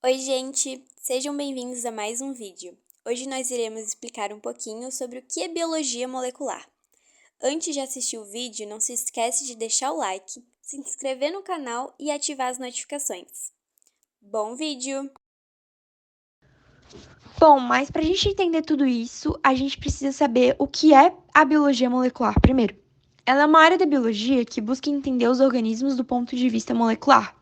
Oi, gente! Sejam bem-vindos a mais um vídeo. Hoje nós iremos explicar um pouquinho sobre o que é biologia molecular. Antes de assistir o vídeo, não se esquece de deixar o like, se inscrever no canal e ativar as notificações. Bom vídeo! Bom, mas para a gente entender tudo isso, a gente precisa saber o que é a biologia molecular primeiro. Ela é uma área da biologia que busca entender os organismos do ponto de vista molecular,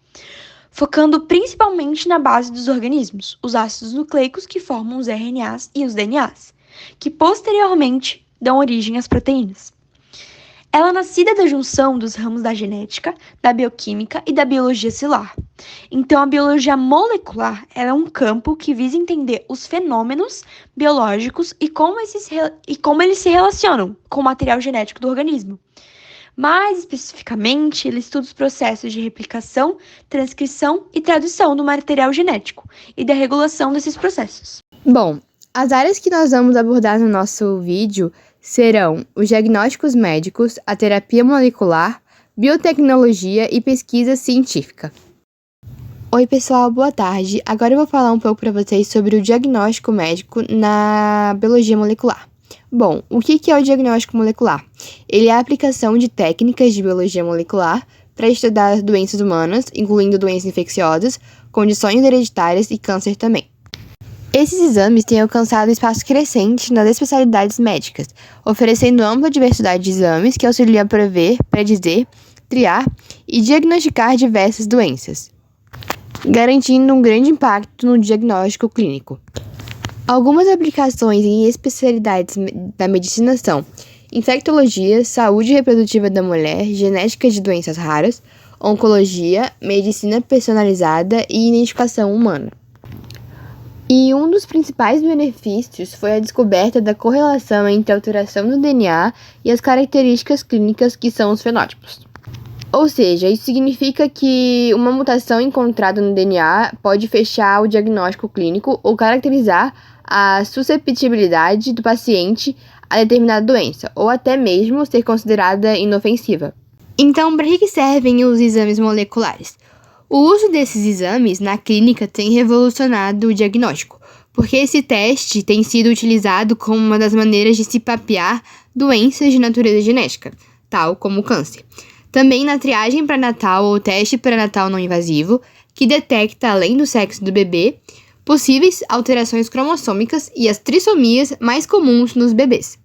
focando principalmente na base dos organismos, os ácidos nucleicos que formam os RNAs e os DNAs, que posteriormente dão origem às proteínas. Ela é nascida da junção dos ramos da genética, da bioquímica e da biologia celular. Então, a biologia molecular é um campo que visa entender os fenômenos biológicos e como eles se relacionam com o material genético do organismo. Mais especificamente, ele estuda os processos de replicação, transcrição e tradução do material genético e da regulação desses processos. Bom, as áreas que nós vamos abordar no nosso vídeo serão os diagnósticos médicos, a terapia molecular, biotecnologia e pesquisa científica. Oi, pessoal, boa tarde. Agora eu vou falar um pouco para vocês sobre o diagnóstico médico na biologia molecular. Bom, o que é o diagnóstico molecular? Ele é a aplicação de técnicas de biologia molecular para estudar doenças humanas, incluindo doenças infecciosas, condições hereditárias e câncer também. Esses exames têm alcançado espaço crescente nas especialidades médicas, oferecendo ampla diversidade de exames que auxiliam a prever, predizer, triar e diagnosticar diversas doenças, garantindo um grande impacto no diagnóstico clínico. Algumas aplicações em especialidades da medicina são infectologia, saúde reprodutiva da mulher, genética de doenças raras, oncologia, medicina personalizada e identificação humana. E um dos principais benefícios foi a descoberta da correlação entre a alteração do DNA e as características clínicas que são os fenótipos. Ou seja, isso significa que uma mutação encontrada no DNA pode fechar o diagnóstico clínico ou caracterizar a susceptibilidade do paciente a determinada doença, ou até mesmo ser considerada inofensiva. Então, para que servem os exames moleculares? O uso desses exames na clínica tem revolucionado o diagnóstico, porque esse teste tem sido utilizado como uma das maneiras de se mapear doenças de natureza genética, tal como o câncer. Também na triagem pré-natal ou teste pré-natal não invasivo, que detecta, além do sexo do bebê, possíveis alterações cromossômicas e as trissomias mais comuns nos bebês.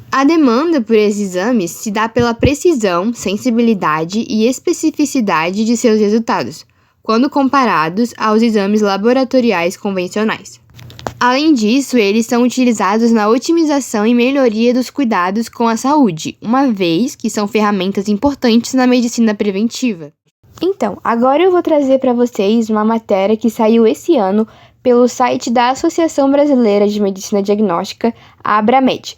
A demanda por esses exames se dá pela precisão, sensibilidade e especificidade de seus resultados, quando comparados aos exames laboratoriais convencionais. Além disso, eles são utilizados na otimização e melhoria dos cuidados com a saúde, uma vez que são ferramentas importantes na medicina preventiva. Então, agora eu vou trazer para vocês uma matéria que saiu esse ano pelo site da Associação Brasileira de Medicina Diagnóstica, a Abramed.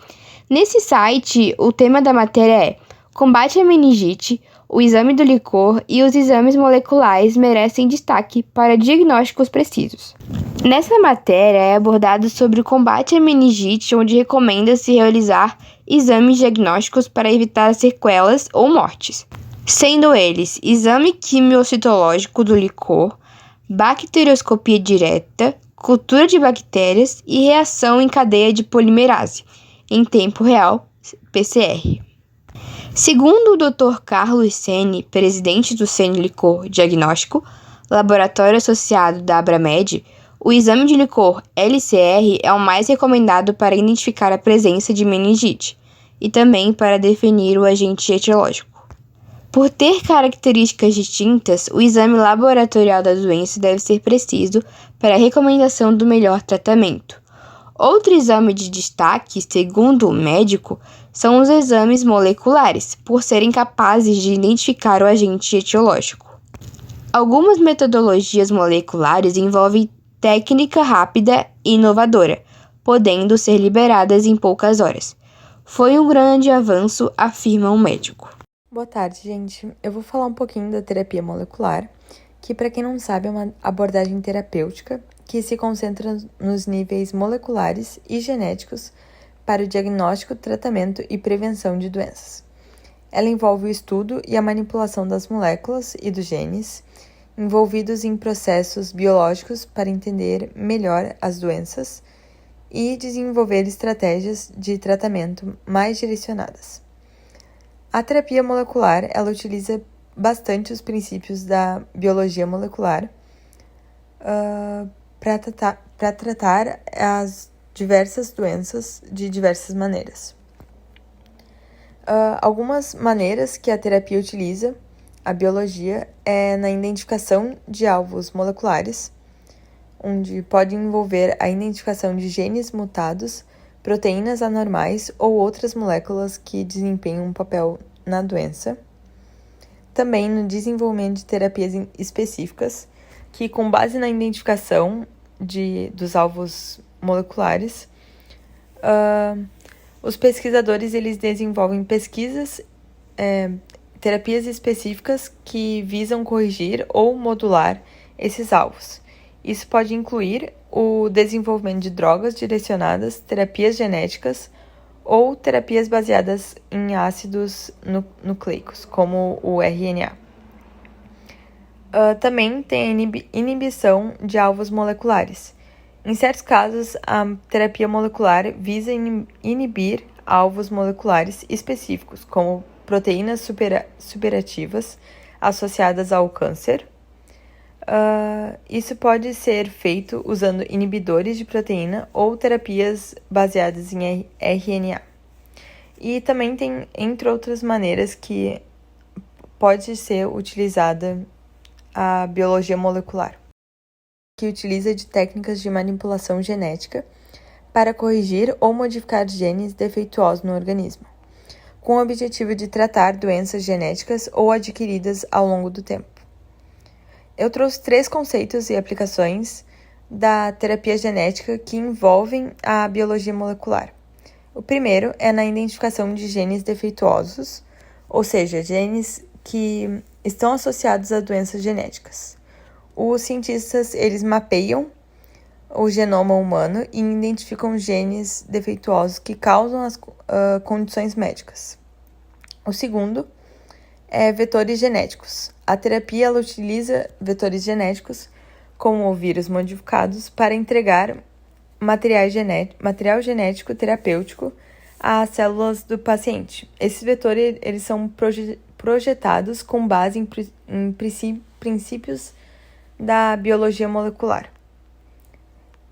Nesse site, o tema da matéria é Combate à meningite, o exame do licor e os exames moleculares merecem destaque para diagnósticos precisos. Nessa matéria é abordado sobre o combate à meningite, onde recomenda-se realizar exames diagnósticos para evitar sequelas ou mortes, sendo eles exame quimiocitológico do licor, bacterioscopia direta, cultura de bactérias e reação em cadeia de polimerase, em tempo real, PCR. Segundo o Dr. Carlos Sene, presidente do Sene Licor Diagnóstico, laboratório associado da Abramed, o exame de licor LCR é o mais recomendado para identificar a presença de meningite e também para definir o agente etiológico. Por ter características distintas, o exame laboratorial da doença deve ser preciso para a recomendação do melhor tratamento. Outro exame de destaque, segundo o médico, são os exames moleculares, por serem capazes de identificar o agente etiológico. Algumas metodologias moleculares envolvem técnica rápida e inovadora, podendo ser liberadas em poucas horas. Foi um grande avanço, afirma o médico. Boa tarde, gente. Eu vou falar um pouquinho da terapia molecular, que, para quem não sabe, é uma abordagem terapêutica que se concentra nos níveis moleculares e genéticos para o diagnóstico, tratamento e prevenção de doenças. Ela envolve o estudo e a manipulação das moléculas e dos genes, envolvidos em processos biológicos para entender melhor as doenças e desenvolver estratégias de tratamento mais direcionadas. A terapia molecular, ela utiliza bastante os princípios da biologia molecular para tratar as diversas doenças de diversas maneiras. Algumas maneiras que a terapia utiliza a biologia é na identificação de alvos moleculares, onde pode envolver a identificação de genes mutados, proteínas anormais ou outras moléculas que desempenham um papel na doença. Também no desenvolvimento de terapias específicas, que com base na identificação dos alvos moleculares, os pesquisadores eles desenvolvem terapias específicas que visam corrigir ou modular esses alvos. Isso pode incluir o desenvolvimento de drogas direcionadas, terapias genéticas ou terapias baseadas em ácidos nucleicos, como o RNA. Também tem a inibição de alvos moleculares. Em certos casos, a terapia molecular visa inibir alvos moleculares específicos, como proteínas superativas associadas ao câncer. Isso pode ser feito usando inibidores de proteína ou terapias baseadas em RNA. E também tem, entre outras maneiras, que pode ser utilizada a biologia molecular, que utiliza de técnicas de manipulação genética para corrigir ou modificar genes defeituosos no organismo, com o objetivo de tratar doenças genéticas ou adquiridas ao longo do tempo. Eu trouxe 3 conceitos e aplicações da terapia genética que envolvem a biologia molecular. O primeiro é na identificação de genes defeituosos, ou seja, genes que estão associados a doenças genéticas. Os cientistas eles mapeiam o genoma humano e identificam genes defeituosos que causam as condições médicas. O segundo é vetores genéticos. A terapia ela utiliza vetores genéticos, como vírus modificados, para entregar material genético terapêutico às células do paciente. Esses vetores eles são projetados com base em princípios da biologia molecular.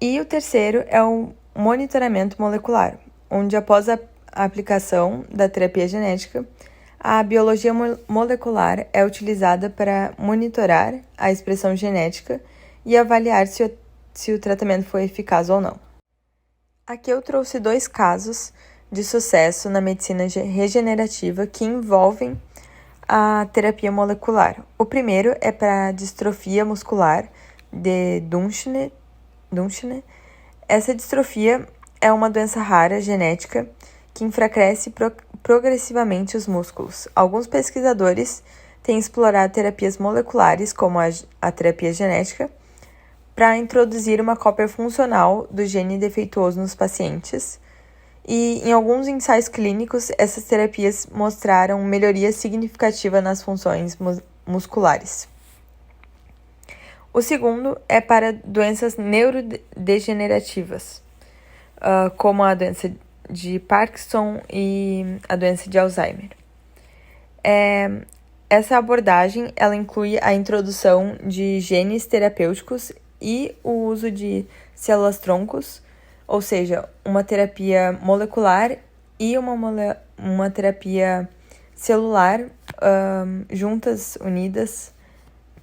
E o terceiro é o monitoramento molecular, onde após a aplicação da terapia genética, a biologia molecular é utilizada para monitorar a expressão genética e avaliar se o tratamento foi eficaz ou não. Aqui eu trouxe 2 casos de sucesso na medicina regenerativa que envolvem a terapia molecular. O primeiro é para a distrofia muscular de Duchenne. Essa distrofia é uma doença rara genética que enfraquece progressivamente os músculos. Alguns pesquisadores têm explorado terapias moleculares, como a terapia genética, para introduzir uma cópia funcional do gene defeituoso nos pacientes. E em alguns ensaios clínicos, essas terapias mostraram melhoria significativa nas funções musculares. O segundo é para doenças neurodegenerativas, como a doença de Parkinson e a doença de Alzheimer. Essa abordagem ela inclui a introdução de genes terapêuticos e o uso de células-troncos, ou seja, uma terapia molecular e uma terapia celular juntas, unidas,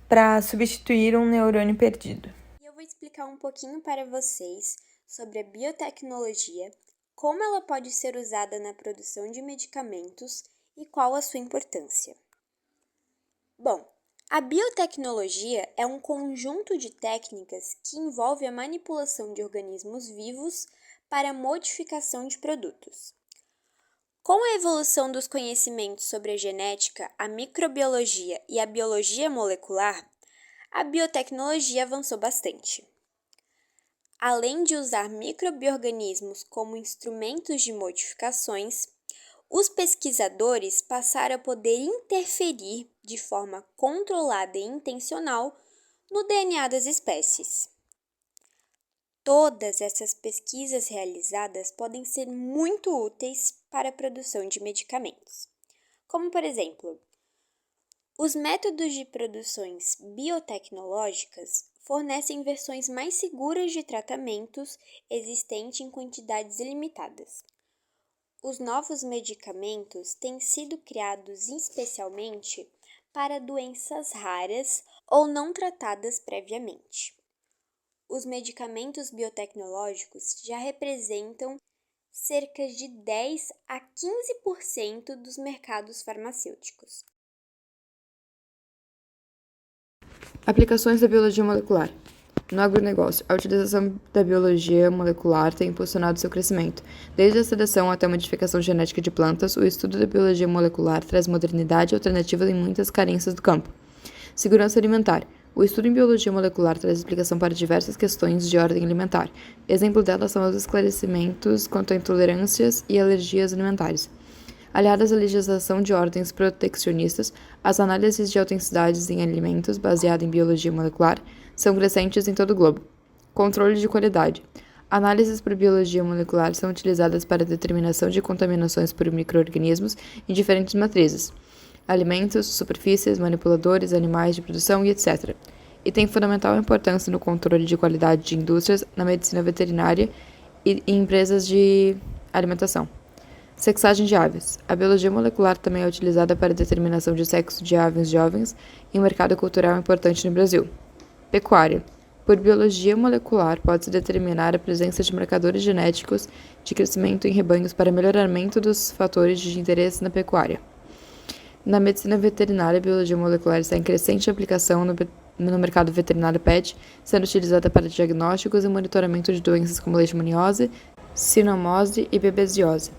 para substituir um neurônio perdido. E eu vou explicar um pouquinho para vocês sobre a biotecnologia, como ela pode ser usada na produção de medicamentos e qual a sua importância. Bom, a biotecnologia é um conjunto de técnicas que envolve a manipulação de organismos vivos para a modificação de produtos. Com a evolução dos conhecimentos sobre a genética, a microbiologia e a biologia molecular, a biotecnologia avançou bastante. Além de usar microorganismos como instrumentos de modificações, os pesquisadores passaram a poder interferir de forma controlada e intencional no DNA das espécies. Todas essas pesquisas realizadas podem ser muito úteis para a produção de medicamentos, como, por exemplo, os métodos de produções biotecnológicas fornecem versões mais seguras de tratamentos existentes em quantidades ilimitadas. Os novos medicamentos têm sido criados especialmente para doenças raras ou não tratadas previamente. Os medicamentos biotecnológicos já representam cerca de 10 a 15% dos mercados farmacêuticos. Aplicações da biologia molecular. No agronegócio, a utilização da biologia molecular tem impulsionado seu crescimento. Desde a seleção até a modificação genética de plantas, o estudo da biologia molecular traz modernidade e alternativas em muitas carências do campo. Segurança alimentar. O estudo em biologia molecular traz explicação para diversas questões de ordem alimentar. Exemplo delas são os esclarecimentos quanto a intolerâncias e alergias alimentares. Aliadas à legislação de ordens proteccionistas, as análises de autenticidades em alimentos baseadas em biologia molecular são crescentes em todo o globo. Controle de qualidade. Análises por biologia molecular são utilizadas para a determinação de contaminações por micro-organismos em diferentes matrizes, alimentos, superfícies, manipuladores, animais de produção e etc. E tem fundamental importância no controle de qualidade de indústrias, na medicina veterinária e em empresas de alimentação. Sexagem de aves. A biologia molecular também é utilizada para a determinação de sexo de aves jovens em um mercado cultural importante no Brasil. Pecuária. Por biologia molecular, pode-se determinar a presença de marcadores genéticos de crescimento em rebanhos para melhoramento dos fatores de interesse na pecuária. Na medicina veterinária, a biologia molecular está em crescente aplicação no mercado veterinário PET, sendo utilizada para diagnósticos e monitoramento de doenças como leishmaniose, sinomose e babesiose.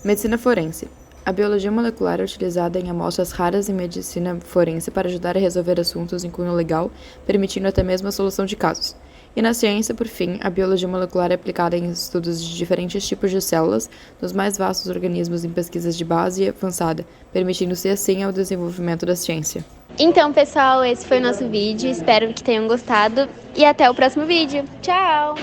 Medicina forense. A biologia molecular é utilizada em amostras raras em medicina forense para ajudar a resolver assuntos em cunho legal, permitindo até mesmo a solução de casos. E na ciência, por fim, a biologia molecular é aplicada em estudos de diferentes tipos de células, nos mais vastos organismos em pesquisas de base e avançada, permitindo-se assim ao desenvolvimento da ciência. Então, pessoal, esse foi o nosso vídeo. Espero que tenham gostado e até o próximo vídeo. Tchau!